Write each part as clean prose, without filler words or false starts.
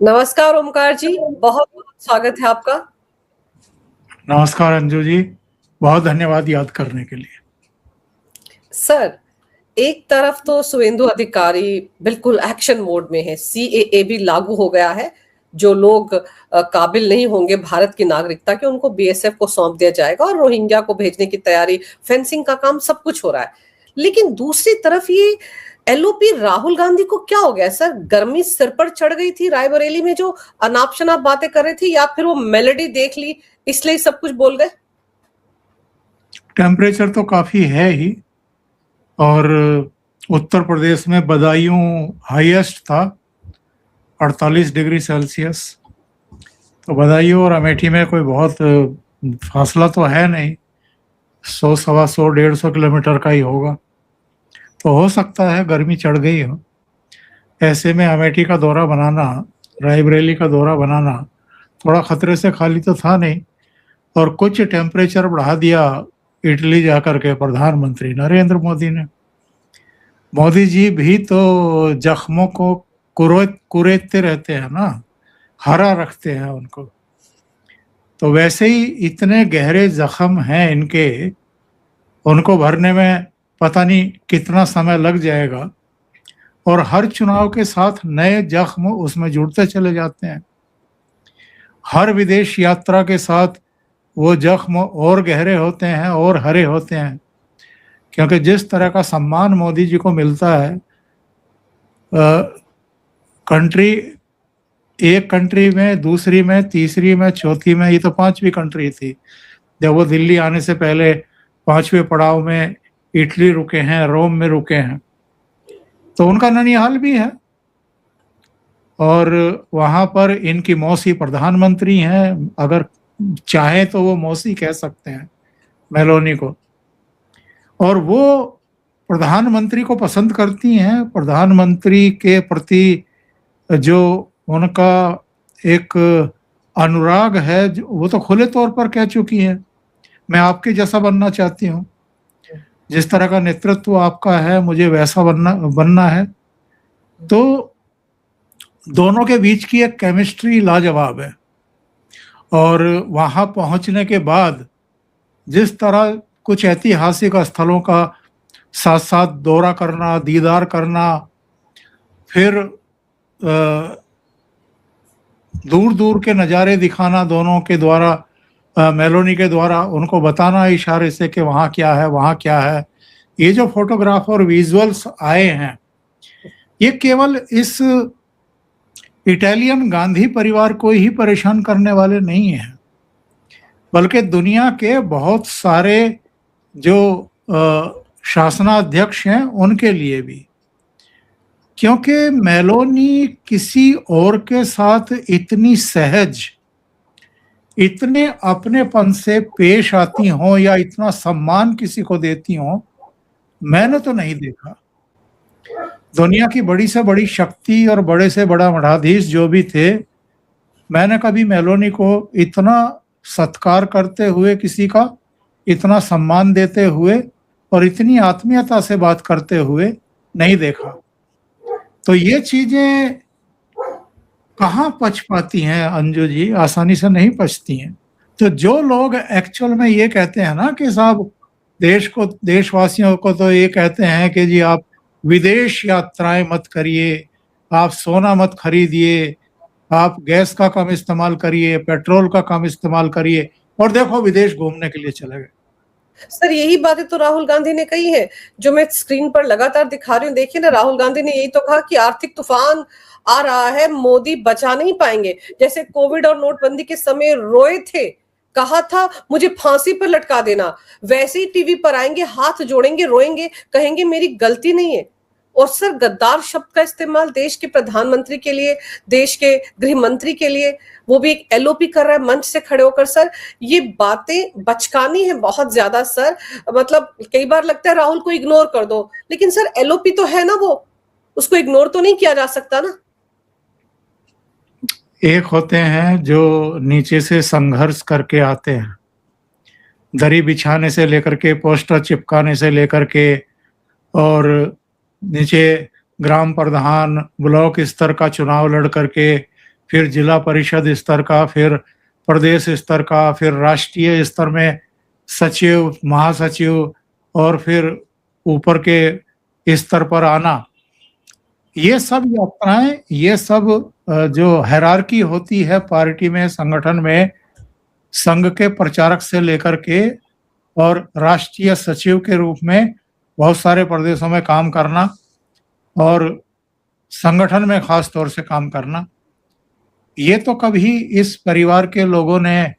नमस्कार ओमकार जी, बहुत-बहुत स्वागत है आपका। नमस्कार अंजू जी, बहुत धन्यवाद याद करने के लिए। सर, एक तरफ तो शुभेंदु अधिकारी बिल्कुल एक्शन मोड में है, सीएए भी लागू हो गया है, जो लोग काबिल नहीं होंगे भारत की नागरिकता के उनको बीएसएफ को सौंप दिया जाएगा और रोहिंग्या को भेजने की तैयारी, फेंसिंग का काम सब कुछ हो रहा है। लेकिन दूसरी तरफ ये एलओपी राहुल गांधी को क्या हो गया सर? गर्मी सिर पर चढ़ गई थी रायबरेली में जो अनाप-शनाप बातें कर रहे थे या फिर वो मेलोडी देख ली इसलिए सब कुछ बोल गए? टेम्परेचर तो काफ़ी है ही और उत्तर प्रदेश में बदायूं हाईएस्ट था 48 डिग्री सेल्सियस। तो बदायूं और अमेठी में कोई बहुत फासला तो है नहीं, 100 सवा 100 150 किलोमीटर का ही होगा। तो हो सकता है गर्मी चढ़ गई हो। ऐसे में अमेठी का दौरा बनाना, रायबरेली का दौरा बनाना थोड़ा खतरे से खाली तो था नहीं। और कुछ टेम्परेचर बढ़ा दिया इटली जाकर के प्रधानमंत्री नरेंद्र मोदी ने। मोदी जी भी तो जख्मों को कुरेदते रहते हैं ना, हरा रखते हैं उनको। तो वैसे ही इतने गहरे जख्म हैं इनके, उनको भरने में पता नहीं कितना समय लग जाएगा और हर चुनाव के साथ नए जख्म उसमें जुड़ते चले जाते हैं। हर विदेश यात्रा के साथ वो जख्म और गहरे होते हैं और हरे होते हैं, क्योंकि जिस तरह का सम्मान मोदी जी को मिलता है, एक कंट्री में, दूसरी में, तीसरी में, चौथी में, ये तो 5वीं कंट्री थी। जब वो दिल्ली आने से पहले 5वें पड़ाव में इटली रुके हैं, रोम में रुके हैं। तो उनका ननिहाल भी है और वहाँ पर इनकी मौसी प्रधानमंत्री हैं। अगर चाहे तो वो मौसी कह सकते हैं मेलोनी को, और वो प्रधानमंत्री को पसंद करती हैं। प्रधानमंत्री के प्रति जो उनका एक अनुराग है, वो तो खुले तौर पर कह चुकी हैं, मैं आपके जैसा बनना चाहती हूँ, जिस तरह का नेतृत्व आपका है मुझे वैसा बनना है। तो दोनों के बीच की एक केमिस्ट्री लाजवाब है। और वहाँ पहुँचने के बाद जिस तरह कुछ ऐतिहासिक स्थलों का साथ साथ दौरा करना, दीदार करना, फिर दूर दूर के नज़ारे दिखाना दोनों के द्वारा, मेलोनी के द्वारा उनको बताना इशारे से कि वहाँ क्या है, वहाँ क्या है। ये जो फोटोग्राफ और विजुअल्स आए हैं, ये केवल इस इटालियन गांधी परिवार को ही परेशान करने वाले नहीं हैं, बल्कि दुनिया के बहुत सारे जो शासनाध्यक्ष हैं उनके लिए भी। क्योंकि मेलोनी किसी और के साथ इतनी सहज, इतने अपनेपन से पेश आती हों या इतना सम्मान किसी को देती हों, मैंने तो नहीं देखा। दुनिया की बड़ी से बड़ी शक्ति और बड़े से बड़ा मठाधीश जो भी थे, मैंने कभी मेलोनी को इतना सत्कार करते हुए, किसी का इतना सम्मान देते हुए और इतनी आत्मीयता से बात करते हुए नहीं देखा। तो ये चीजें कहाँ पच पाती हैं अंजू जी? आसानी से नहीं पचती हैं। तो जो लोग एक्चुअल में ये कहते हैं ना कि साहब देशवासियों को तो ये कहते हैं कि जी आप विदेश यात्राएं मत करिए, आप सोना मत खरीदिए, आप गैस का कम इस्तेमाल करिए, पेट्रोल का कम इस्तेमाल करिए, और देखो विदेश घूमने के लिए चले गए। सर यही बातें तो राहुल गांधी ने कही है, जो मैं स्क्रीन पर लगातार दिखा रही हूँ। देखिए ना, राहुल गांधी ने यही तो कहा कि आर्थिक तूफान आ रहा है, मोदी बचा नहीं पाएंगे। जैसे कोविड और नोटबंदी के समय रोए थे, कहा था मुझे फांसी पर लटका देना, वैसे ही टीवी पर आएंगे, हाथ जोड़ेंगे, रोएंगे, कहेंगे मेरी गलती नहीं है। और सर गद्दार शब्द का इस्तेमाल देश के प्रधानमंत्री के लिए, देश के गृह मंत्री के लिए, वो भी एक एलओपी कर रहा है मंच से खड़े होकर। सर ये बातें बचकानी है बहुत ज्यादा सर। मतलब कई बार लगता है राहुल को इग्नोर कर दो, लेकिन सर एलओपी तो है ना, वो उसको इग्नोर तो नहीं किया जा सकता ना। एक होते हैं जो नीचे से संघर्ष करके आते हैं, दरी बिछाने से लेकर के, पोस्टर चिपकाने से लेकर के, और नीचे ग्राम प्रधान, ब्लॉक स्तर का चुनाव लड़ करके, फिर जिला परिषद स्तर का, फिर प्रदेश स्तर का, फिर राष्ट्रीय स्तर में सचिव, महासचिव और फिर ऊपर के स्तर पर आना, ये सब यात्राएं, ये सब जो हायरार्की होती है पार्टी में, संगठन में, संघ के प्रचारक से लेकर के और राष्ट्रीय सचिव के रूप में बहुत सारे प्रदेशों में काम करना और संगठन में खास तौर से काम करना, ये तो कभी इस परिवार के लोगों ने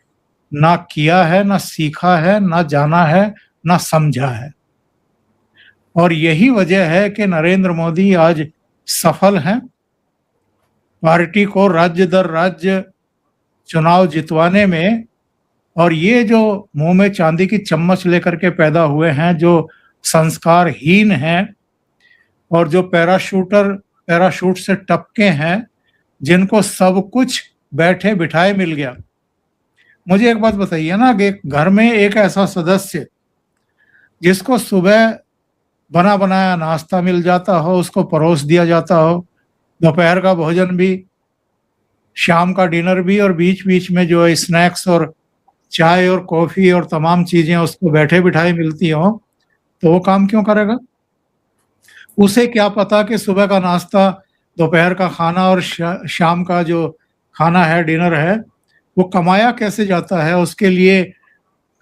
ना किया है, ना सीखा है, ना जाना है, ना समझा है। और यही वजह है कि नरेंद्र मोदी आज सफल हैं पार्टी को राज्य दर राज्य चुनाव जितवाने में। और ये जो मुंह में चांदी की चम्मच लेकर के पैदा हुए हैं, जो संस्कारहीन हैं और जो पैराशूट से टपके हैं, जिनको सब कुछ बैठे बिठाए मिल गया। मुझे एक बात बताइए ना कि घर में एक ऐसा सदस्य जिसको सुबह बना बनाया नाश्ता मिल जाता हो, उसको परोस दिया जाता हो, दोपहर का भोजन भी, शाम का डिनर भी, और बीच बीच में जो है स्नैक्स और चाय और कॉफी और तमाम चीजें उसको बैठे बिठाए मिलती हो, तो वो काम क्यों करेगा? उसे क्या पता कि सुबह का नाश्ता, दोपहर का खाना और शाम का जो खाना है, डिनर है, वो कमाया कैसे जाता है, उसके लिए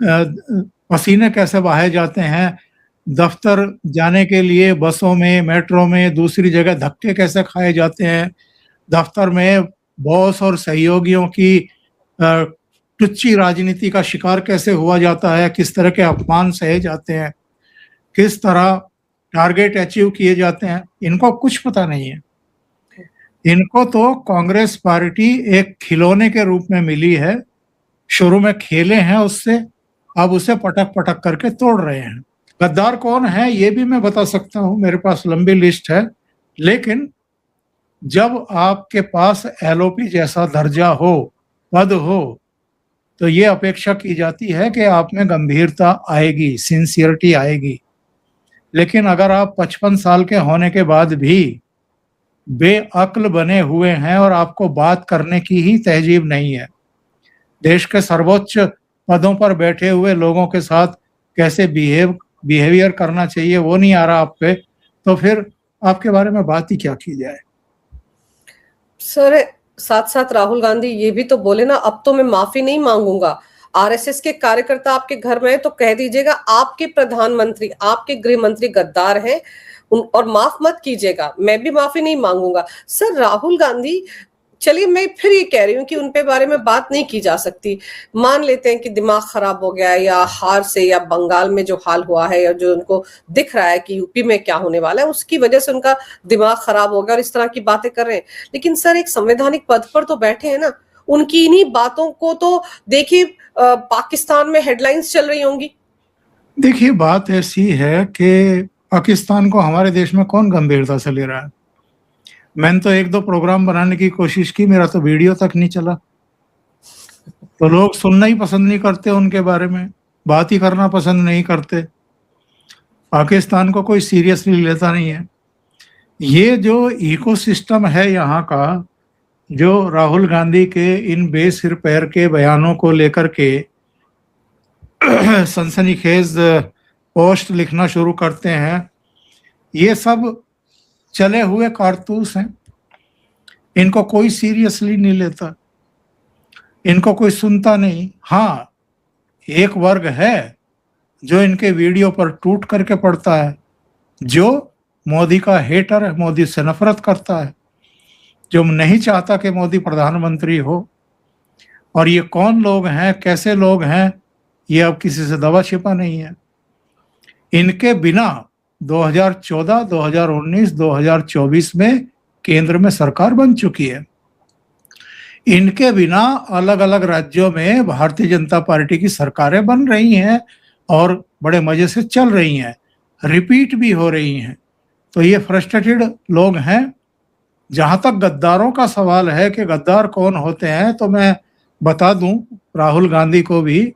पसीने कैसे बहाए जाते हैं, दफ्तर जाने के लिए बसों में, मेट्रो में, दूसरी जगह धक्के कैसे खाए जाते हैं, दफ्तर में बॉस और सहयोगियों की टुच्ची राजनीति का शिकार कैसे हुआ जाता है, किस तरह के अपमान सहे जाते हैं, किस तरह टारगेट अचीव किए जाते हैं, इनको कुछ पता नहीं है। इनको तो कांग्रेस पार्टी एक खिलौने के रूप में मिली है, शुरू में खेले हैं उससे, अब उसे पटक पटक करके तोड़ रहे हैं। गद्दार कौन है ये भी मैं बता सकता हूं, मेरे पास लंबी लिस्ट है। लेकिन जब आपके पास एलओपी जैसा दर्जा हो, पद हो, तो ये अपेक्षा की जाती है कि आप में गंभीरता आएगी, सिंसियरिटी आएगी। लेकिन अगर आप 55 साल के होने के बाद भी बेअक्ल बने हुए हैं और आपको बात करने की ही तहजीब नहीं है, देश के सर्वोच्च पदों पर बैठे हुए लोगों के साथ कैसे बिहेवियर करना चाहिए वो नहीं आ रहा आप पे, तो फिर आपके बारे में बात ही क्या की जाए। सर, साथ साथ राहुल गांधी ये भी तो बोले ना, अब तो मैं माफी नहीं मांगूंगा। आरएसएस के कार्यकर्ता आपके घर में है तो कह दीजिएगा आपके प्रधानमंत्री, आपके गृह मंत्री गद्दार हैं और माफ मत कीजिएगा, मैं भी माफी नहीं मांगूंगा। सर, राहुल गांधी, चलिए मैं फिर ये कह रही हूँ कि उनके बारे में बात नहीं की जा सकती। मान लेते हैं कि दिमाग खराब हो गया या हार से, या बंगाल में जो हाल हुआ है, या जो उनको दिख रहा है कि यूपी में क्या होने वाला है, उसकी वजह से उनका दिमाग खराब हो गया और इस तरह की बातें कर रहे हैं। लेकिन सर, एक संवैधानिक पद पर तो बैठे हैं ना, उनकी इन्हीं बातों को तो देखिए पाकिस्तान में हेडलाइंस चल रही होंगी। देखिए, बात ऐसी है कि पाकिस्तान को हमारे देश में कौन गंभीरता से ले रहा है। मैंने तो 1-2 प्रोग्राम बनाने की कोशिश की, मेरा तो वीडियो तक नहीं चला। तो लोग सुनना ही पसंद नहीं करते, उनके बारे में बात ही करना पसंद नहीं करते। पाकिस्तान को कोई सीरियसली लेता नहीं है। ये जो इकोसिस्टम है यहाँ का, जो राहुल गांधी के इन बेसिर पैर के बयानों को लेकर के सनसनीखेज पोस्ट लिखना शुरू करते हैं, ये सब चले हुए कारतूस हैं। इनको कोई सीरियसली नहीं लेता, इनको कोई सुनता नहीं। हाँ, एक वर्ग है जो इनके वीडियो पर टूट करके पड़ता है, जो मोदी का हेटर है, मोदी से नफरत करता है, जो नहीं चाहता कि मोदी प्रधानमंत्री हो। और ये कौन लोग हैं, कैसे लोग हैं, ये अब किसी से दवा छिपा नहीं है। इनके बिना 2014, 2019, 2024 में केंद्र में सरकार बन चुकी है। इनके बिना अलग अलग राज्यों में भारतीय जनता पार्टी की सरकारें बन रही हैं और बड़े मजे से चल रही हैं, रिपीट भी हो रही हैं। तो ये फ्रस्ट्रेटेड लोग हैं। जहां तक गद्दारों का सवाल है कि गद्दार कौन होते हैं, तो मैं बता दूं राहुल गांधी को भी,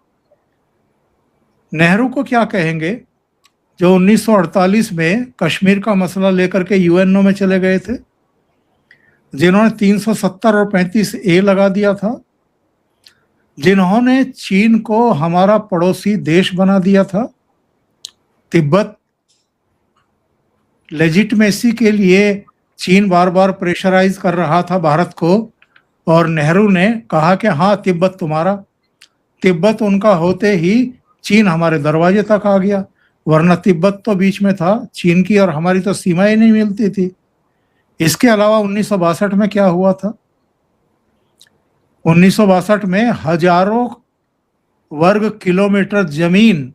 नेहरू को क्या कहेंगे, जो 1948 में कश्मीर का मसला लेकर के यूएनओ में चले गए थे। जिन्होंने 370 और 35A लगा दिया था, जिन्होंने चीन को हमारा पड़ोसी देश बना दिया था। तिब्बत लेजिटमेसी के लिए चीन बार बार प्रेशराइज कर रहा था भारत को, और नेहरू ने कहा कि हाँ तिब्बत तुम्हारा। तिब्बत उनका होते ही चीन हमारे दरवाजे तक आ गया, वरना तिब्बत तो बीच में था, चीन की और हमारी तो सीमाएं नहीं मिलती थी। इसके अलावा 1962 में क्या हुआ था? 1962 में हजारों वर्ग किलोमीटर जमीन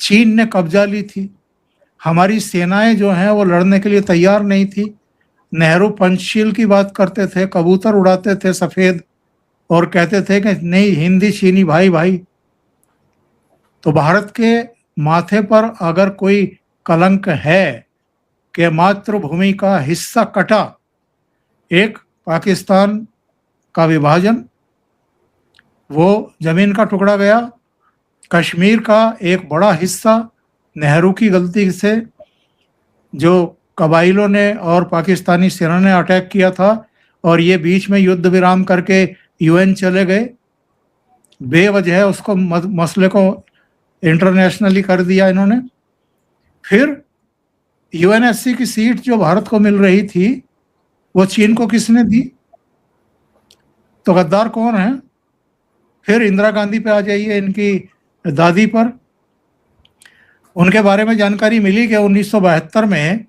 चीन ने कब्जा ली थी। हमारी सेनाएं जो हैं वो लड़ने के लिए तैयार नहीं थी। नेहरू पंचशील की बात करते थे, कबूतर उड़ाते थे सफेद, और कहते थे कि नहीं हिंदी चीनी भाई भाई। तो भारत के माथे पर अगर कोई कलंक है कि मातृभूमि का हिस्सा कटा, एक पाकिस्तान का विभाजन, वो जमीन का टुकड़ा गया, कश्मीर का एक बड़ा हिस्सा नेहरू की गलती से, जो कबाइलों ने और पाकिस्तानी सेना ने अटैक किया था, और ये बीच में युद्ध विराम करके यूएन चले गए, बेवजह उसको मसले को इंटरनेशनली कर दिया इन्होंने। फिर यूएनएससी की सीट जो भारत को मिल रही थी वो चीन को किसने दी? तो गद्दार कौन है? फिर इंदिरा गांधी पे आ जाइए, इनकी दादी पर। उनके बारे में जानकारी मिली कि 1972 में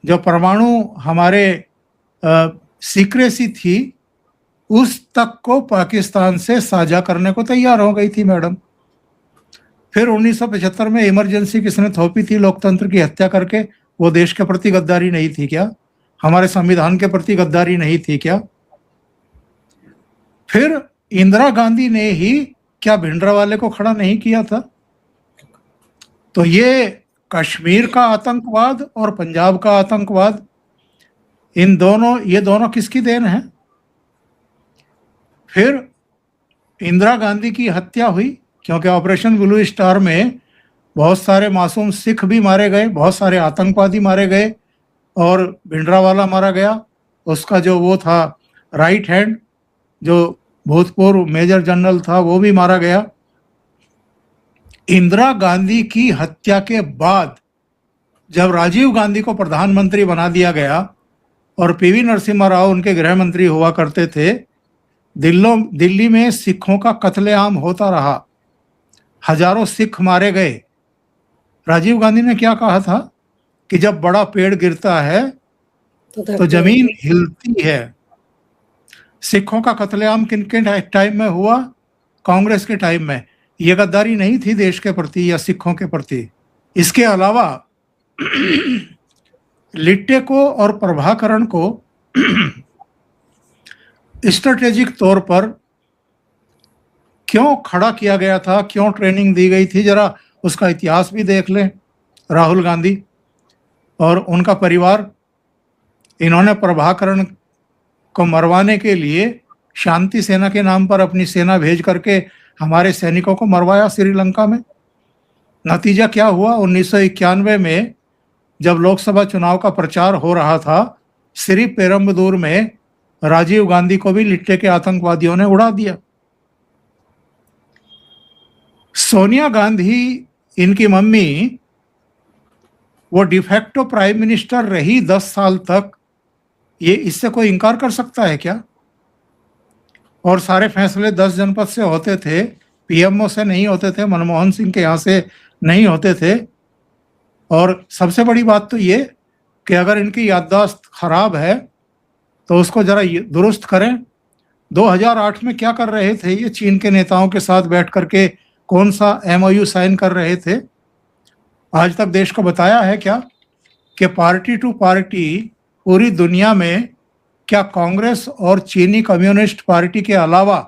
जो परमाणु हमारे सीक्रेसी थी उस तक को पाकिस्तान से साझा करने को तैयार हो गई थी मैडम। फिर 1975 में इमरजेंसी किसने थोपी थी लोकतंत्र की हत्या करके? वो देश के प्रति गद्दारी नहीं थी क्या? हमारे संविधान के प्रति गद्दारी नहीं थी क्या? फिर इंदिरा गांधी ने ही क्या भिंडरावाले को खड़ा नहीं किया था? तो ये कश्मीर का आतंकवाद और पंजाब का आतंकवाद, ये दोनों किसकी देन है? फिर इंदिरा गांधी की हत्या हुई क्योंकि ऑपरेशन ब्लू स्टार में बहुत सारे मासूम सिख भी मारे गए, बहुत सारे आतंकवादी मारे गए, और भिंडरावाला मारा गया। उसका जो वो था राइट हैंड, जो भूतपूर्व मेजर जनरल था, वो भी मारा गया। इंदिरा गांधी की हत्या के बाद जब राजीव गांधी को प्रधानमंत्री बना दिया गया और पीवी नरसिम्हा राव उनके गृह मंत्री हुआ करते थे, दिल्ली में सिखों का कत्लेआम होता रहा, हजारों सिख मारे गए। राजीव गांधी ने क्या कहा था कि जब बड़ा पेड़ गिरता है तो जमीन हिलती है। सिखों का कत्लेआम किन किन टाइम में हुआ? कांग्रेस के टाइम में। ये गद्दारी नहीं थी देश के प्रति या सिखों के प्रति। इसके अलावा लिट्टे को और प्रभाकरण को स्ट्रेटेजिक तौर पर क्यों खड़ा किया गया था, क्यों ट्रेनिंग दी गई थी, जरा उसका इतिहास भी देख लें। राहुल गांधी और उनका परिवार, इन्होंने प्रभाकरण को मरवाने के लिए शांति सेना के नाम पर अपनी सेना भेज करके हमारे सैनिकों को मरवाया श्रीलंका में। नतीजा क्या हुआ? 1991 में जब लोकसभा चुनाव का प्रचार हो रहा था, श्री पेरम्बदूर में राजीव गांधी को भी लिट्टे के आतंकवादियों ने उड़ा दिया। सोनिया गांधी, इनकी मम्मी, वो डिफेक्टो प्राइम मिनिस्टर रही 10 साल तक। ये इससे कोई इनकार कर सकता है क्या? और सारे फैसले 10 जनपद से होते थे, पीएमओ से नहीं होते थे, मनमोहन सिंह के यहाँ से नहीं होते थे। और सबसे बड़ी बात तो ये कि अगर इनकी याददाश्त खराब है तो उसको जरा दुरुस्त करें। 2008 में क्या कर रहे थे ये? चीन के नेताओं के साथ बैठ करके कौन सा एमओयू साइन कर रहे थे? आज तक देश को बताया है क्या कि पार्टी टू पार्टी पूरी दुनिया में क्या कांग्रेस और चीनी कम्युनिस्ट पार्टी के अलावा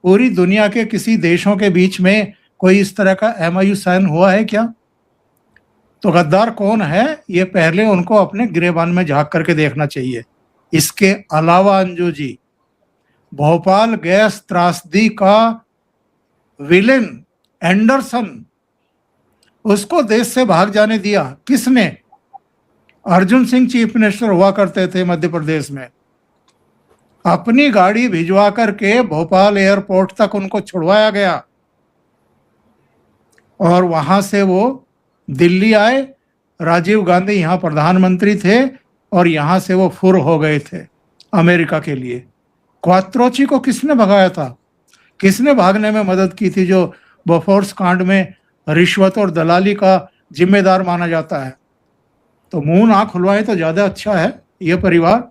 पूरी दुनिया के किसी देशों के बीच में कोई इस तरह का एमओयू साइन हुआ है क्या? तो गद्दार कौन है ये पहले उनको अपने गिरेबान में झांक करके देखना चाहिए। इसके अलावा अंजू जी, भोपाल गैस त्रासदी का विलेन एंडरसन, उसको देश से भाग जाने दिया किसने? अर्जुन सिंह चीफ मिनिस्टर हुआ करते थे मध्य प्रदेश में, अपनी गाड़ी भिजवा करके भोपाल एयरपोर्ट तक उनको छुड़वाया गया और वहां से वो दिल्ली आए। राजीव गांधी यहाँ प्रधानमंत्री थे और यहाँ से वो फुर हो गए थे अमेरिका के लिए। क्वात्रोची को किसने भगाया था? किसने भागने में मदद की थी, जो बोफोर्स कांड में रिश्वत और दलाली का जिम्मेदार माना जाता है? तो मुंह ना खुलवाए तो ज्यादा अच्छा है। ये परिवार,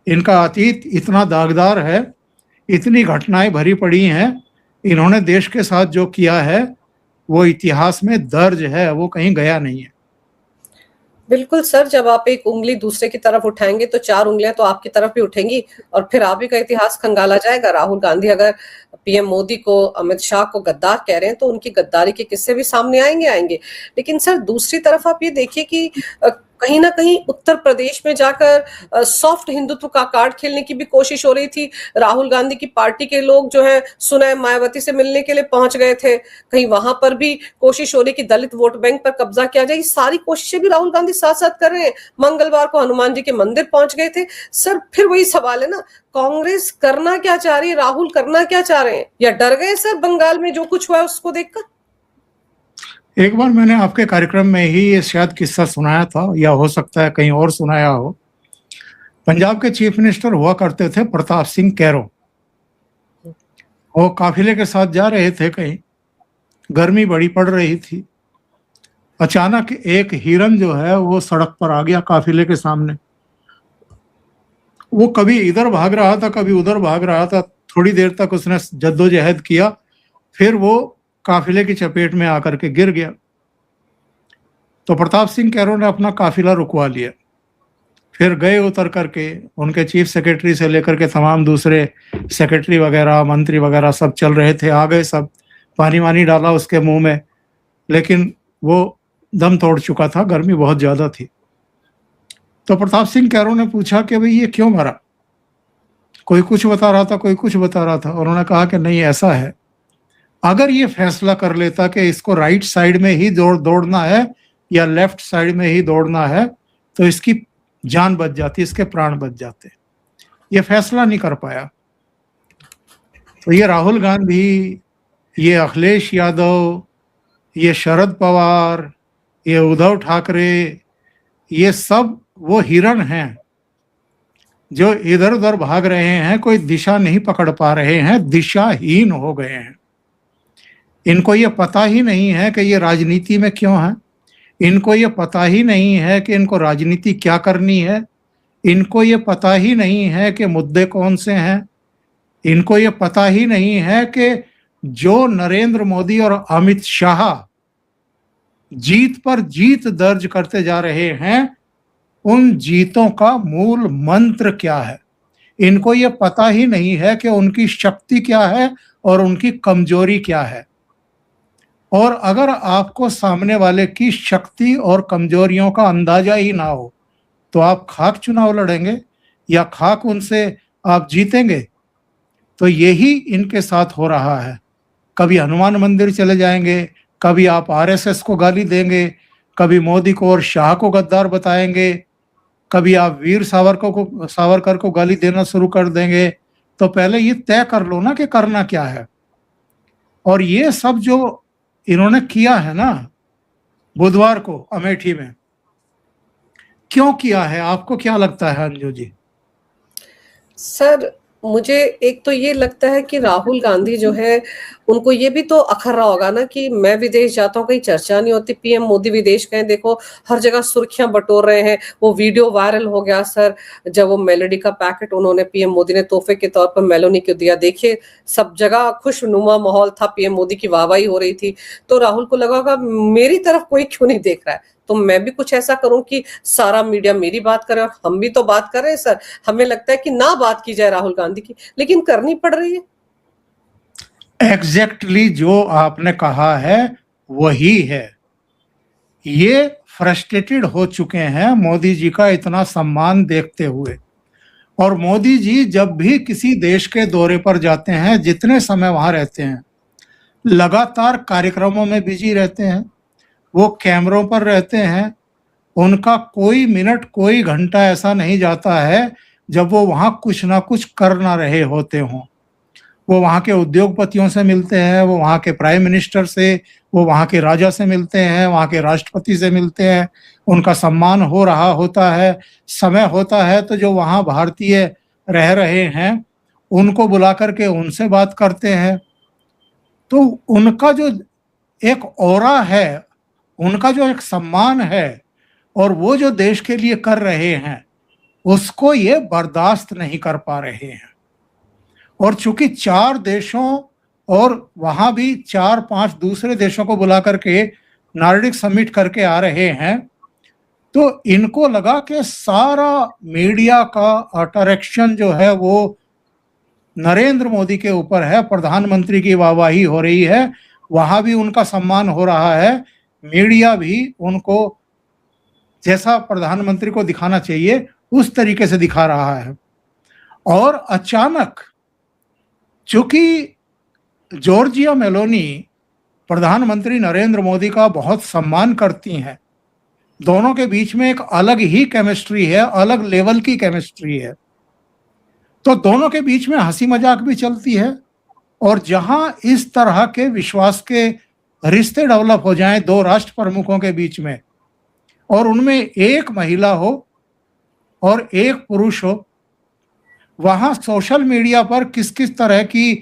इनका अतीत इतना दागदार है, इतनी घटनाएं भरी पड़ी हैं, इन्होंने देश के साथ जो किया है वो इतिहास में दर्ज है, वो कहीं गया नहीं है। बिल्कुल सर, जब आप एक उंगली दूसरे की तरफ उठाएंगे तो 4 उंगलियां तो आपकी तरफ भी उठेंगी और फिर आप ही का इतिहास खंगाला जाएगा। राहुल गांधी अगर पीएम मोदी को, अमित शाह को गद्दार कह रहे हैं तो उनकी गद्दारी के किस्से भी सामने आएंगे। लेकिन सर दूसरी तरफ आप ये देखिए कि कहीं ना कहीं उत्तर प्रदेश में जाकर सॉफ्ट हिंदुत्व का कार्ड खेलने की भी कोशिश हो रही थी। राहुल गांधी की पार्टी के लोग जो है सुनाए मायावती से मिलने के लिए पहुंच गए थे। कहीं वहां पर भी कोशिश हो रही कि दलित वोट बैंक पर कब्जा किया जाए। सारी कोशिशें भी राहुल गांधी साथ साथ कर रहे हैं। मंगलवार को हनुमान जी के मंदिर पहुंच गए थे। सर फिर वही सवाल है ना, कांग्रेस करना क्या चाह रही है, राहुल करना क्या चाह रहे हैं, या डर गए सर बंगाल में जो कुछ हुआ है उसको देखकर? एक बार मैंने आपके कार्यक्रम में ही ये शायद किस्सा सुनाया था, या हो सकता है कहीं और सुनाया हो। पंजाब के चीफ मिनिस्टर हुआ करते थे प्रताप सिंह कैरो। वो काफिले के साथ जा रहे थे कहीं, गर्मी बड़ी पड़ रही थी। अचानक एक हिरन जो है वो सड़क पर आ गया काफिले के सामने। वो कभी इधर भाग रहा था, कभी उधर भाग रहा था। थोड़ी देर तक उसने जद्दोजहद किया, फिर वो काफिले की चपेट में आकर के गिर गया। तो प्रताप सिंह कैरो ने अपना काफिला रुकवा लिया, फिर गए उतर करके। उनके चीफ सेक्रेटरी से लेकर के तमाम दूसरे सेक्रेटरी वगैरह, मंत्री वगैरह सब चल रहे थे। आ गए सब, पानी वानी डाला उसके मुंह में, लेकिन वो दम तोड़ चुका था, गर्मी बहुत ज्यादा थी। तो प्रताप सिंह कैरो ने पूछा कि भाई ये क्यों मरा? कोई कुछ बता रहा था, कोई कुछ बता रहा था। उन्होंने कहा कि नहीं, ऐसा है, अगर ये फैसला कर लेता कि इसको राइट साइड में ही दौड़ना है या लेफ्ट साइड में ही दौड़ना है, तो इसकी जान बच जाती, इसके प्राण बच जाते। ये फैसला नहीं कर पाया। तो ये राहुल गांधी, ये अखिलेश यादव, ये शरद पवार, ये उद्धव ठाकरे, ये सब वो हिरन हैं जो इधर उधर भाग रहे हैं, कोई दिशा नहीं पकड़ पा रहे हैं, दिशाहीन हो गए हैं। इनको ये पता ही नहीं है कि ये राजनीति में क्यों है। इनको ये पता ही नहीं है कि इनको राजनीति क्या करनी है। इनको ये पता ही नहीं है कि मुद्दे कौन से हैं। इनको ये पता ही नहीं है कि जो नरेंद्र मोदी और अमित शाह जीत पर जीत दर्ज करते जा रहे हैं, उन जीतों का मूल मंत्र क्या है। इनको ये पता ही नहीं है कि उनकी शक्ति क्या है और उनकी कमजोरी क्या है। और अगर आपको सामने वाले की शक्ति और कमजोरियों का अंदाजा ही ना हो, तो आप खाक चुनाव लड़ेंगे या खाक उनसे आप जीतेंगे? तो यही इनके साथ हो रहा है। कभी हनुमान मंदिर चले जाएंगे, कभी आप आरएसएस को गाली देंगे, कभी मोदी को और शाह को गद्दार बताएंगे, कभी आप वीर सावरकर को गाली देना शुरू कर देंगे। तो पहले ये तय कर लो ना कि करना क्या है। और ये सब जो इन्होंने किया है ना बुधवार को अमेठी में, क्यों किया है? आपको क्या लगता है अंजू जी? सर मुझे एक तो ये लगता है कि राहुल गांधी जो है, उनको ये भी तो अखर रहा होगा ना कि मैं विदेश जाता हूँ, कहीं चर्चा नहीं होती। पीएम मोदी विदेश गए, देखो हर जगह सुर्खियां बटोर रहे हैं। वो वीडियो वायरल हो गया सर, जब वो मेलोडी का पैकेट उन्होंने, पीएम मोदी ने तोहफे के तौर पर मेलोनी को दिया। देखिए सब जगह खुशनुमा माहौल था, पीएम मोदी की वाहवाही हो रही थी। तो राहुल को लगा होगा मेरी तरफ कोई क्यों नहीं देख रहा है, तो मैं भी कुछ ऐसा करूं कि सारा मीडिया मेरी बात करे। और हम भी तो बात कर रहे हैं सर, हमें लगता है कि ना बात की जाए राहुल गांधी की, लेकिन करनी पड़ रही है। एग्जैक्टली जो आपने कहा है वही है। ये फ्रस्ट्रेटेड हो चुके हैं मोदी जी का इतना सम्मान देखते हुए। और मोदी जी जब भी किसी देश के दौरे पर जाते हैं, जितने समय वहां रहते हैं, लगातार कार्यक्रमों में बिजी रहते हैं, वो कैमरों पर रहते हैं, उनका कोई मिनट कोई घंटा ऐसा नहीं जाता है जब वो वहां कुछ ना कुछ कर ना रहे होते हों। वो वहाँ के उद्योगपतियों से मिलते हैं, वो वहाँ के प्राइम मिनिस्टर से, वो वहाँ के राजा से मिलते हैं, वहाँ के राष्ट्रपति से मिलते हैं, उनका सम्मान हो रहा होता है। समय होता है तो जो वहाँ भारतीय रह रहे हैं उनको बुला करके उनसे बात करते हैं। तो उनका जो एक ऑरा है, उनका जो एक सम्मान है और वो जो देश के लिए कर रहे हैं उसको ये बर्दाश्त नहीं कर पा रहे हैं। और चूंकि 4 देशों और वहां भी 4-5 दूसरे देशों को बुला करके नार्डिक समिट करके आ रहे हैं, तो इनको लगा कि सारा मीडिया का अट्रैक्शन जो है वो नरेंद्र मोदी के ऊपर है। प्रधानमंत्री की वाहवाही हो रही है, वहां भी उनका सम्मान हो रहा है, मीडिया भी उनको जैसा प्रधानमंत्री को दिखाना चाहिए उस तरीके से दिखा रहा है। और अचानक चूंकि जॉर्जिया मेलोनी प्रधानमंत्री नरेंद्र मोदी का बहुत सम्मान करती हैं, दोनों के बीच में एक अलग ही केमिस्ट्री है, अलग लेवल की केमिस्ट्री है, तो दोनों के बीच में हंसी मजाक भी चलती है। और जहां इस तरह के विश्वास के रिश्ते डेवलप हो जाएं 2 राष्ट्र प्रमुखों के बीच में और उनमें एक महिला हो और एक पुरुष हो, वहां सोशल मीडिया पर किस किस तरह की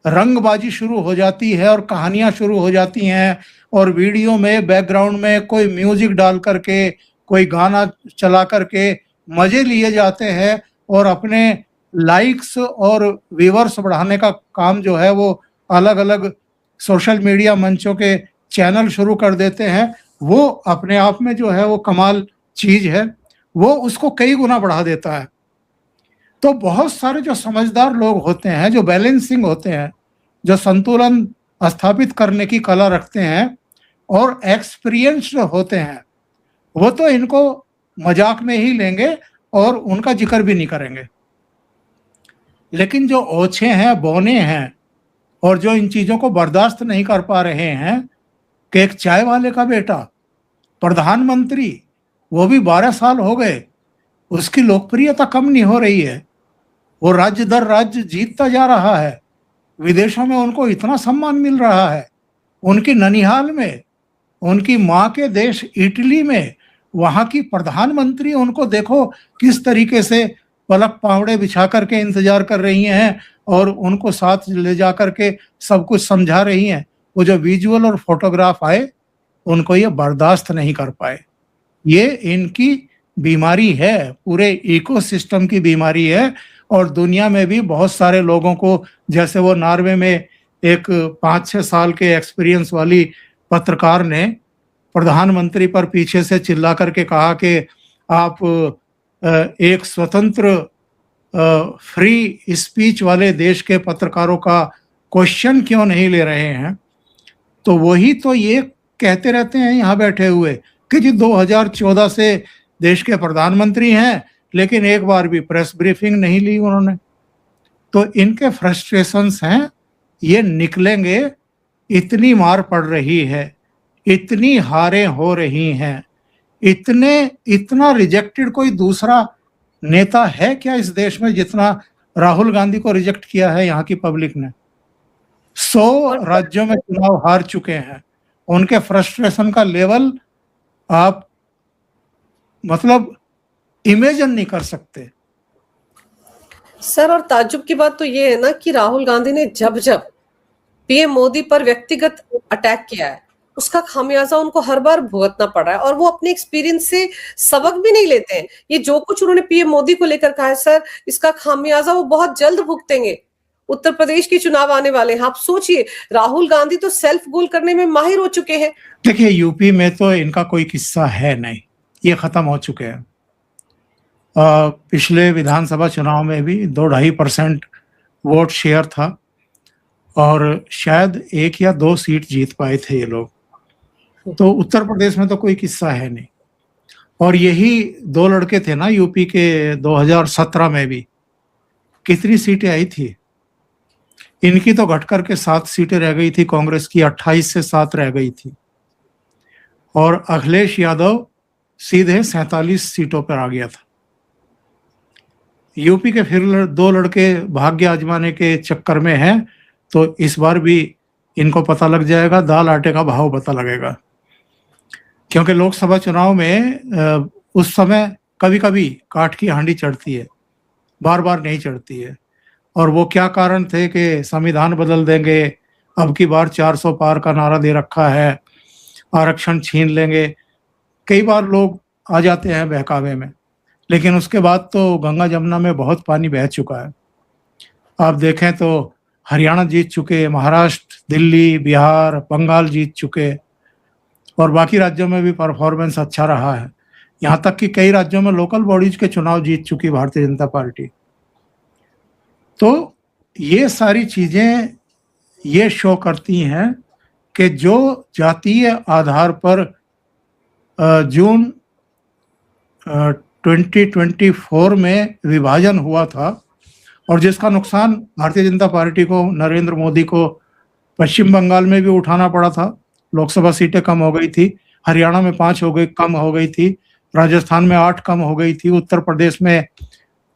रंगबाजी शुरू हो जाती है और कहानियां शुरू हो जाती हैं। और वीडियो में बैकग्राउंड में कोई म्यूजिक डाल करके, कोई गाना चला करके मजे लिए जाते हैं और अपने लाइक्स और व्यूअर्स बढ़ाने का काम जो है वो अलग अलग सोशल मीडिया मंचों के चैनल शुरू कर देते हैं। वो अपने आप में जो है वो कमाल चीज है, वो उसको कई गुना बढ़ा देता है। तो बहुत सारे जो समझदार लोग होते हैं, जो बैलेंसिंग होते हैं, जो संतुलन स्थापित करने की कला रखते हैं और एक्सपीरियंस्ड होते हैं, वो तो इनको मजाक में ही लेंगे और उनका जिक्र भी नहीं करेंगे। लेकिन जो ओछे हैं, बौने हैं और जो इन चीजों को बर्दाश्त नहीं कर पा रहे हैं कि एक चाय वाले का बेटा प्रधानमंत्री, वो भी 12 साल हो गए, उसकी लोकप्रियता कम नहीं हो रही है, वो राज्य दर राज्य जीतता जा रहा है, विदेशों में उनको इतना सम्मान मिल रहा है, उनकी ननिहाल में, उनकी माँ के देश इटली में वहाँ की प्रधानमंत्री उनको देखो किस तरीके से पलक पावड़े बिछा करके इंतजार कर रही हैं और उनको साथ ले जा करके सब कुछ समझा रही हैं। वो जो विजुअल और फोटोग्राफ आए उनको ये बर्दाश्त नहीं कर पाए। ये इनकी बीमारी है, पूरे इकोसिस्टम की बीमारी है। और दुनिया में भी बहुत सारे लोगों को, जैसे वो नॉर्वे में एक 5-6 साल के एक्सपीरियंस वाली पत्रकार ने प्रधानमंत्री पर पीछे से चिल्ला करके कहा कि आप एक स्वतंत्र फ्री स्पीच वाले देश के पत्रकारों का क्वेश्चन क्यों नहीं ले रहे हैं। तो वही तो ये कहते रहते हैं यहाँ बैठे हुए कि जी 2014 से देश के प्रधानमंत्री हैं लेकिन एक बार भी प्रेस ब्रीफिंग नहीं ली उन्होंने। तो इनके फ्रस्ट्रेशंस हैं, ये निकलेंगे। इतनी मार पड़ रही है, इतनी हारें हो रही हैं, इतना रिजेक्टेड कोई दूसरा नेता है क्या इस देश में जितना राहुल गांधी को रिजेक्ट किया है यहाँ की पब्लिक ने। 100 राज्यों में चुनाव हार चुके हैं, उनके फ्रस्ट्रेशन का लेवल आप मतलब इमेजिन नहीं कर सकते। सर, और ताज्जुब की बात तो ये है ना कि राहुल गांधी ने जब जब पीएम मोदी पर व्यक्तिगत अटैक किया है उसका खामियाजा उनको हर बार भुगतना पड़ा है और वो अपने एक्सपीरियंस से सबक भी नहीं लेते हैं। ये जो कुछ उन्होंने पीएम मोदी को लेकर कहा है सर, इसका खामियाजा वो बहुत जल्द भुगतेंगे। उत्तर प्रदेश के चुनाव आने वाले हैं, आप सोचिए, राहुल गांधी तो सेल्फ गोल करने में माहिर हो चुके हैं। देखिए, यूपी में तो इनका कोई किस्सा है नहीं, ये खत्म हो चुके हैं। पिछले विधानसभा चुनाव में भी 2-2.5% वोट शेयर था और शायद 1 या 2 सीट जीत पाए थे ये लोग। तो उत्तर प्रदेश में तो कोई किस्सा है नहीं। और यही 2 लड़के थे ना यूपी के 2017 में भी, कितनी सीटें आई थी इनकी, तो घट करके 7 सीटें रह गई थी, कांग्रेस की 28 से 7 रह गई थी। और अखिलेश यादव सीधे 47 सीटों पर आ गया था। यूपी के फिर दो लड़के भाग्य आजमाने के चक्कर में हैं, तो इस बार भी इनको पता लग जाएगा, दाल आटे का भाव पता लगेगा। क्योंकि लोकसभा चुनाव में उस समय कभी कभी काठ की हांडी चढ़ती है, बार बार नहीं चढ़ती है। और वो क्या कारण थे कि संविधान बदल देंगे, अब की बार 400 पार का नारा दे रखा है, आरक्षण छीन लेंगे, कई बार लोग आ जाते हैं बहकावे में। लेकिन उसके बाद तो गंगा जमुना में बहुत पानी बह चुका है। आप देखें तो हरियाणा जीत चुके, महाराष्ट्र, दिल्ली, बिहार, बंगाल जीत चुके, और बाकी राज्यों में भी परफॉर्मेंस अच्छा रहा है। यहाँ तक कि कई राज्यों में लोकल बॉडीज के चुनाव जीत चुकी भारतीय जनता पार्टी। तो ये सारी चीजें ये शो करती हैं कि जो जातीय आधार पर जून 2024 में विभाजन हुआ था, और जिसका नुकसान भारतीय जनता पार्टी को, नरेंद्र मोदी को पश्चिम बंगाल में भी उठाना पड़ा था। लोकसभा सीटें कम हो गई थी, हरियाणा में 5 हो गई, कम हो गई थी, राजस्थान में 8 कम हो गई थी, उत्तर प्रदेश में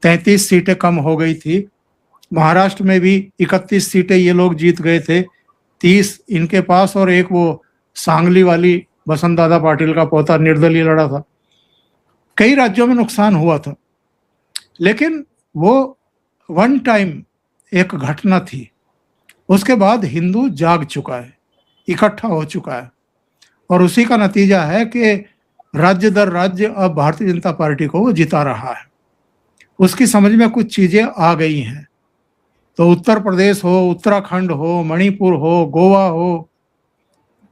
33 सीटें कम हो गई थी, महाराष्ट्र में भी 31 सीटें ये लोग जीत गए थे, 30 इनके पास, और एक वो सांगली वाली बसंत दादा पाटिल का पोता निर्दलीय लड़ा था। कई राज्यों में नुकसान हुआ था, लेकिन वो वन टाइम एक घटना थी। उसके बाद हिंदू जाग चुका है, इकट्ठा हो चुका है, और उसी का नतीजा है कि राज्य दर राज्य अब भारतीय जनता पार्टी को वो जिता रहा है। उसकी समझ में कुछ चीजें आ गई हैं। तो उत्तर प्रदेश हो, उत्तराखंड हो, मणिपुर हो, गोवा हो,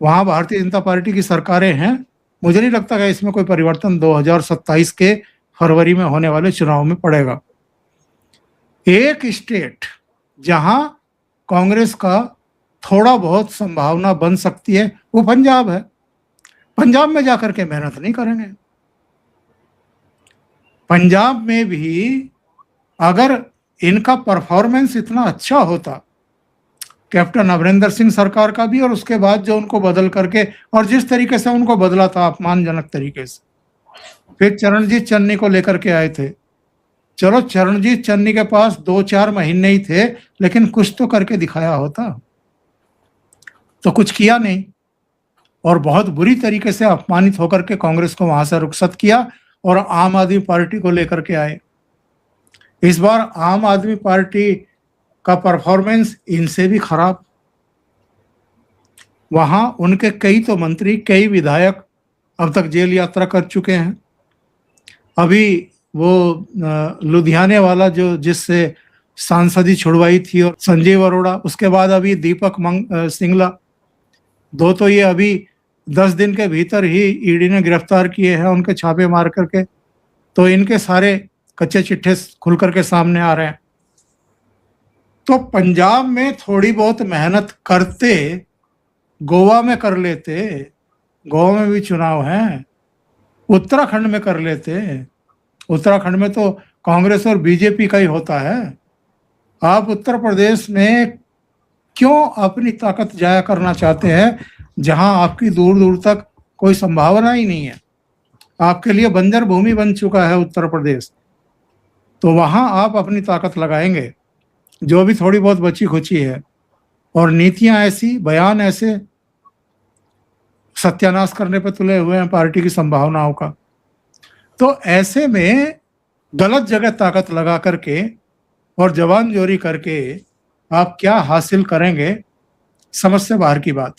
वहां भारतीय जनता पार्टी की सरकारें हैं। मुझे नहीं लगता कि इसमें कोई परिवर्तन 2027 के फरवरी में होने वाले चुनाव में पड़ेगा। एक स्टेट जहां कांग्रेस का थोड़ा बहुत संभावना बन सकती है वो पंजाब है। पंजाब में जाकर के मेहनत नहीं करेंगे। पंजाब में भी अगर इनका परफॉर्मेंस इतना अच्छा होता, कैप्टन अमरिंदर सिंह सरकार का भी, और उसके बाद जो उनको बदल करके, और जिस तरीके से उनको बदला था अपमानजनक तरीके से, फिर चरणजीत चन्नी को लेकर के आए थे। चलो चरणजीत चन्नी के पास 2-4 महीने ही थे, लेकिन कुछ तो करके दिखाया होता, तो कुछ किया नहीं, और बहुत बुरी तरीके से अपमानित होकर के कांग्रेस को वहां से रुखसत किया और आम आदमी पार्टी को लेकर के आए। इस बार आम आदमी पार्टी का परफॉर्मेंस इनसे भी खराब। वहां उनके कई तो मंत्री, कई विधायक अब तक जेल यात्रा कर चुके हैं। अभी वो लुधियाने वाला जो जिससे सांसदी छुड़वाई थी, और संजीव अरोड़ा, उसके बाद अभी दीपक सिंगला, 2 तो ये अभी 10 दिन के भीतर ही ईडी ने गिरफ्तार किए हैं, उनके छापे मार करके। तो इनके सारे कच्चे चिट्ठे खुल करके सामने आ रहे हैं। तो पंजाब में थोड़ी बहुत मेहनत करते, गोवा में कर लेते, गोवा में भी चुनाव हैं, उत्तराखंड में कर लेते, उत्तराखंड में तो कांग्रेस और बीजेपी का ही होता है। आप उत्तर प्रदेश में क्यों अपनी ताकत जाया करना चाहते हैं, जहां आपकी दूर दूर तक कोई संभावना ही नहीं है? आपके लिए बंजर भूमि बन चुका है उत्तर प्रदेश। तो वहां आप अपनी ताकत लगाएंगे, जो भी थोड़ी बहुत बची खुची है, और नीतियां ऐसी, बयान ऐसे, सत्यानाश करने पे तुले हुए हैं पार्टी की संभावनाओं का। तो ऐसे में गलत जगह ताकत लगा करके और जवान जोरी करके आप क्या हासिल करेंगे, समझ से बाहर की बात।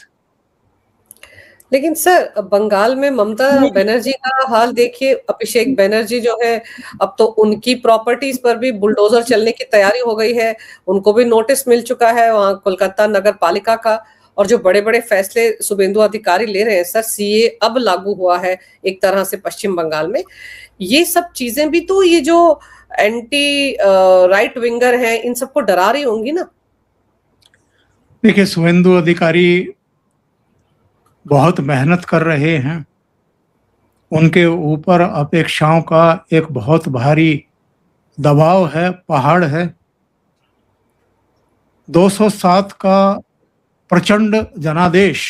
लेकिन सर, बंगाल में ममता बनर्जी का हाल देखिए। अभिषेक बनर्जी जो है, अब तो उनकी प्रॉपर्टीज पर भी बुलडोजर चलने की तैयारी हो गई है। उनको भी नोटिस मिल चुका है वहां कोलकाता नगर पालिका का। और जो बड़े बड़े फैसले शुभेंदु अधिकारी ले रहे हैं सर, सीए अब लागू हुआ है एक तरह से पश्चिम बंगाल में। ये सब चीजें भी तो ये जो एंटी राइट विंगर हैं, इन सबको डरा रही होंगी ना। देखिए, शुभेंदु अधिकारी बहुत मेहनत कर रहे हैं। उनके ऊपर अपेक्षाओं का एक बहुत भारी दबाव है, पहाड़ है। 207 का प्रचंड जनादेश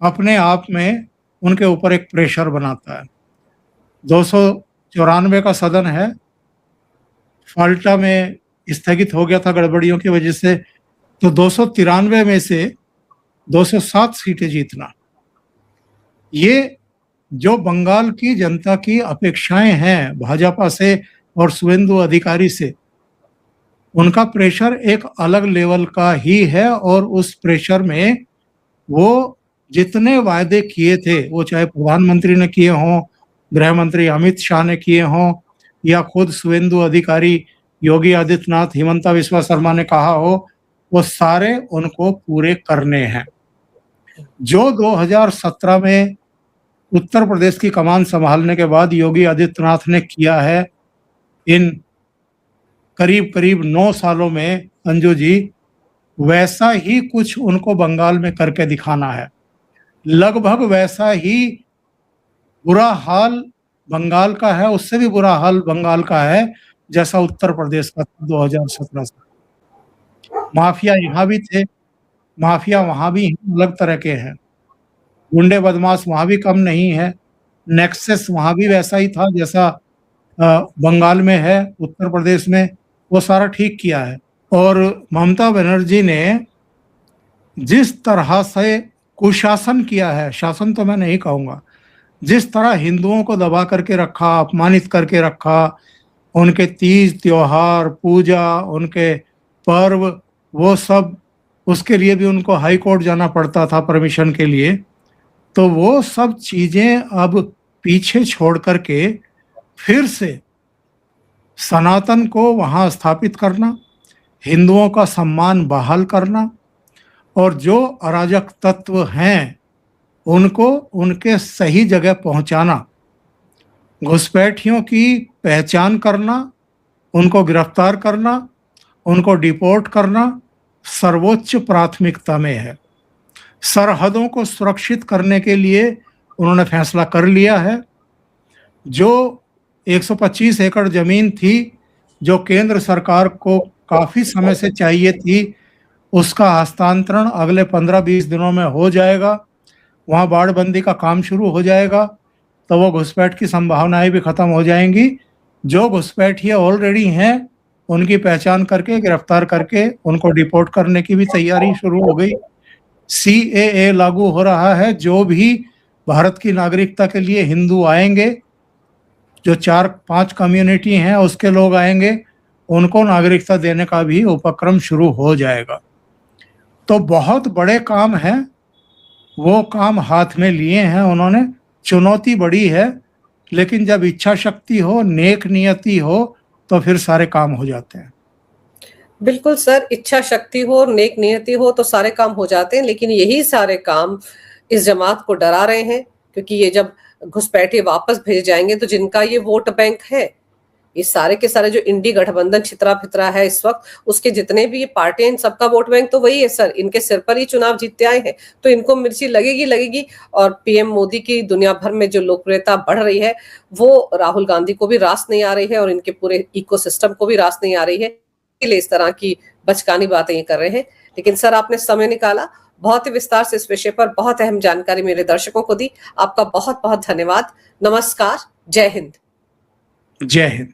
अपने आप में उनके ऊपर एक प्रेशर बनाता है। 294 का सदन है, फाल्टा में स्थगित हो गया था गड़बड़ियों की वजह से, तो 293 में से 207 सीटें जीतना, ये जो बंगाल की जनता की अपेक्षाएं हैं भाजपा से और शुवेंदु अधिकारी से, उनका प्रेशर एक अलग लेवल का ही है। और उस प्रेशर में वो जितने वायदे किए थे, वो चाहे प्रधानमंत्री ने किए हों, गृह मंत्री अमित शाह ने किए हों, या खुद शुवेंदु अधिकारी, योगी आदित्यनाथ, हिमंता बिस्वा शर्मा ने कहा हो, वो सारे उनको पूरे करने हैं। जो 2017 में उत्तर प्रदेश की कमान संभालने के बाद योगी आदित्यनाथ ने किया है इन करीब करीब 9 सालों में, अंजू जी, वैसा ही कुछ उनको बंगाल में करके दिखाना है। लगभग वैसा ही बुरा हाल बंगाल का है, उससे भी बुरा हाल बंगाल का है जैसा उत्तर प्रदेश का 2017 से। माफिया यहाँ भी थे, माफिया वहाँ भी अलग तरह के हैं, गुंडे बदमाश वहाँ भी कम नहीं है, नेक्सस वहाँ भी वैसा ही था जैसा बंगाल में है, उत्तर प्रदेश में वो सारा ठीक किया है। और ममता बनर्जी ने जिस तरह से कुशासन किया है, शासन तो मैं नहीं कहूँगा, जिस तरह हिंदुओं को दबा करके रखा, अपमानित करके रखा, उनके तीज त्योहार, पूजा, उनके पर्व, वो सब, उसके लिए भी उनको हाई कोर्ट जाना पड़ता था परमिशन के लिए। तो वो सब चीजें अब पीछे छोड़ करके फिर से सनातन को वहां स्थापित करना, हिंदुओं का सम्मान बहाल करना, और जो अराजक तत्व हैं उनको उनके सही जगह पहुंचाना, घुसपैठियों की पहचान करना, उनको गिरफ्तार करना, उनको डिपोर्ट करना सर्वोच्च प्राथमिकता में है। सरहदों को सुरक्षित करने के लिए उन्होंने फैसला कर लिया है। जो 125 एकड़ जमीन थी जो केंद्र सरकार को काफी समय से चाहिए थी, उसका हस्तांतरण अगले 15-20 दिनों में हो जाएगा। वहाँ बाड़बंदी का काम शुरू हो जाएगा, तो वो घुसपैठ की संभावनाएं भी खत्म हो जाएंगी। जो घुसपैठिया ऑलरेडी हैं उनकी पहचान करके गिरफ्तार करके उनको डिपोर्ट करने की भी तैयारी शुरू हो गई। CAA लागू हो रहा है, जो भी भारत की नागरिकता के लिए हिंदू आएंगे, जो 4-5 कम्युनिटी हैं उसके लोग आएंगे, उनको नागरिकता देने का भी उपक्रम शुरू हो जाएगा। तो बहुत बड़े काम हैं, वो काम हाथ में लिए हैं उन्होंने। चुनौती बड़ी है, लेकिन जब इच्छा शक्ति हो, नेक नियति हो, तो फिर सारे काम हो जाते हैं। बिल्कुल सर, इच्छा शक्ति हो और नेक नियति हो तो सारे काम हो जाते हैं, लेकिन यही सारे काम इस जमात को डरा रहे हैं, क्योंकि ये जब घुसपैठे वापस भेज जाएंगे तो जिनका ये वोट बैंक है, ये सारे के सारे जो इंडी गठबंधन छितरा फितरा है इस वक्त, उसके जितने भी ये पार्टियां, इन सबका वोट बैंक तो वही है सर। इनके सिर पर ही चुनाव जीतते आए हैं, तो इनको मिर्ची लगेगी। और पीएम मोदी की दुनिया भर में जो लोकप्रियता बढ़ रही है, वो राहुल गांधी को भी रास नहीं आ रही है और इनके पूरे इकोसिस्टम को भी रास नहीं आ रही है, इसलिए इस तरह की बचकानी बातें ये कर रहे हैं। लेकिन सर, आपने समय निकाला, बहुत ही विस्तार से इस विषय पर बहुत अहम जानकारी मेरे दर्शकों को दी। आपका बहुत बहुत धन्यवाद। नमस्कार, जय हिंद। जय हिंद।